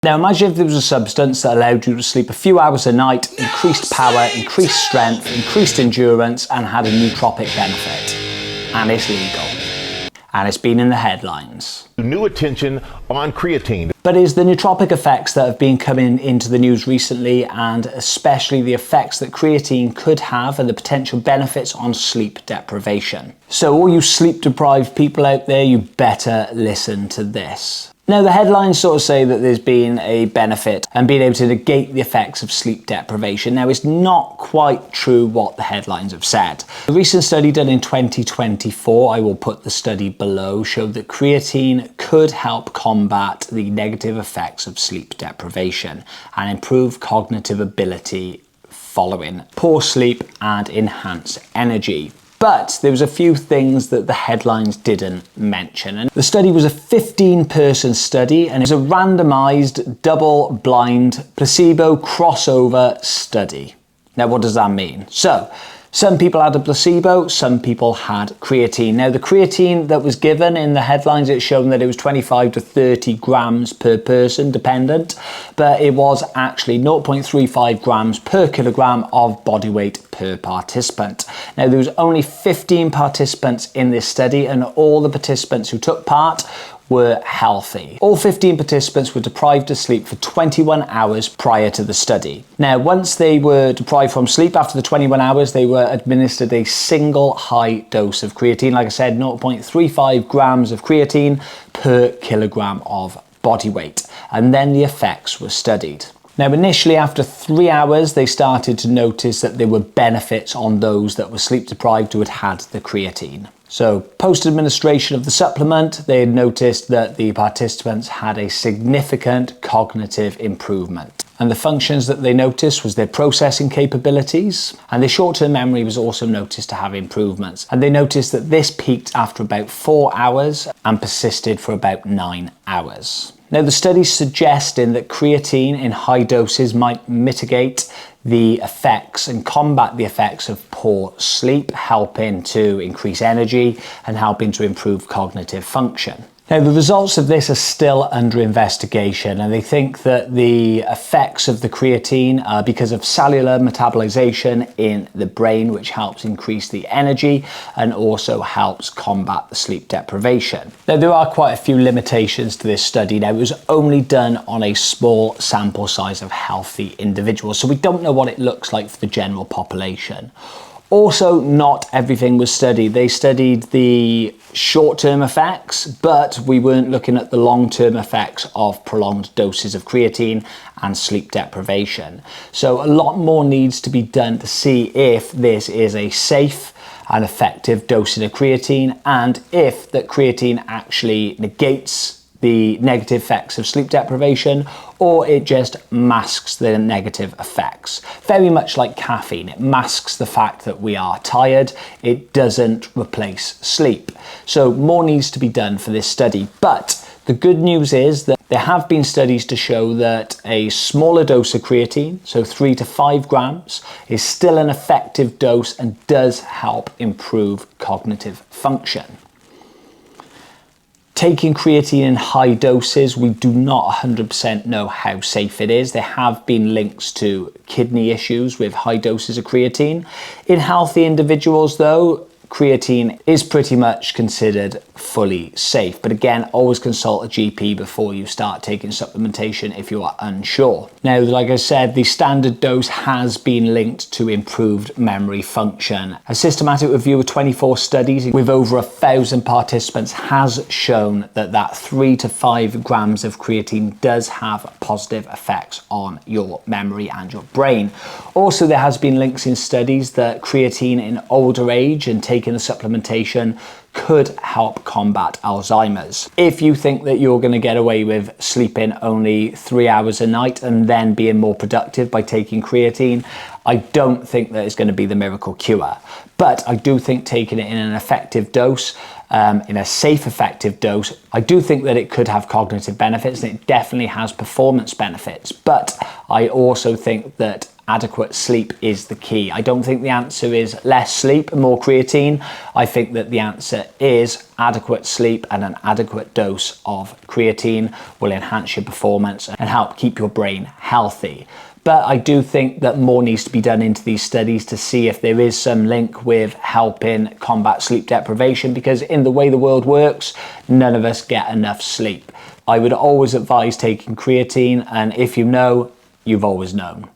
Now imagine if there was a substance that allowed you to sleep a few hours a night, increased power, increased strength, increased endurance, and had a nootropic benefit. And it's legal. And it's been in the headlines. New attention on creatine. But it's the nootropic effects that have been coming into the news recently, and especially the effects that creatine could have and the potential benefits on sleep deprivation. So all you sleep deprived people out there, you better listen to this. Now the headlines sort of say that there's been a benefit and being able to negate the effects of sleep deprivation. Now it's not quite true what the headlines have said. A recent study done in 2024, I will put the study below, showed that creatine could help combat the negative effects of sleep deprivation and improve cognitive ability following poor sleep and enhance energy. But there was a few things that the headlines didn't mention. And the study was a 15-person study, and it was a randomized, double-blind, placebo crossover study. Now, what does that mean? So, some people had a placebo, some people had creatine. Now, the creatine that was given in the headlines, it's shown that it was 25 to 30 grams per person, dependent, but it was actually 0.35 grams per kilogram of body weight per participant. Now, there was only 15 participants in this study, and all the participants who took part were healthy. All 15 participants were deprived of sleep for 21 hours prior to the study. Now, once they were deprived from sleep after the 21 hours, they were administered a single high dose of creatine. Like I said, 0.35 grams of creatine per kilogram of body weight. And then the effects were studied. Now, initially, after 3 hours, they started to notice that there were benefits on those that were sleep deprived who had had the creatine. So, post-administration of the supplement, they had noticed that the participants had a significant cognitive improvement. And the functions that they noticed was their processing capabilities, and their short-term memory was also noticed to have improvements. And they noticed that this peaked after about 4 hours and persisted for about 9 hours. Now, the studies suggesting that creatine in high doses might mitigate the effects and combat the effects of poor sleep, helping to increase energy and helping to improve cognitive function. Now, the results of this are still under investigation, and they think that the effects of the creatine are because of cellular metabolization in the brain, which helps increase the energy and also helps combat the sleep deprivation. Now, there are quite a few limitations to this study. Now, it was only done on a small sample size of healthy individuals, so we don't know what it looks like for the general population. Also, not everything was studied. They studied the short-term effects, but we weren't looking at the long-term effects of prolonged doses of creatine and sleep deprivation. So a lot more needs to be done to see if this is a safe and effective dosing of creatine, and if that creatine actually negates the negative effects of sleep deprivation, or it just masks the negative effects. Very much like caffeine, it masks the fact that we are tired, it doesn't replace sleep. So more needs to be done for this study, but the good news is that there have been studies to show that a smaller dose of creatine, so 3 to 5 grams, is still an effective dose and does help improve cognitive function. Taking creatine in high doses, we do not 100% know how safe it is. There have been links to kidney issues with high doses of creatine. In healthy individuals though, creatine is pretty much considered fully safe. But again, always consult a GP before you start taking supplementation if you are unsure. Now, like I said, the standard dose has been linked to improved memory function. A systematic review of 24 studies with over 1,000 participants has shown that 3 to 5 grams of creatine does have positive effects on your memory and your brain. Also, there has been links in studies that creatine in older age and taking the supplementation could help combat Alzheimer's. If you think that you're going to get away with sleeping only 3 hours a night and then being more productive by taking creatine, I don't think that it's going to be the miracle cure. But I do think taking it in an effective dose, in a safe, effective dose, I do think that it could have cognitive benefits, and it definitely has performance benefits. But I also think that adequate sleep is the key. I don't think the answer is less sleep and more creatine. I think that the answer is adequate sleep, and an adequate dose of creatine will enhance your performance and help keep your brain healthy. But I do think that more needs to be done into these studies to see if there is some link with helping combat sleep deprivation, because in the way the world works, none of us get enough sleep. I would always advise taking creatine, and if you know, you've always known.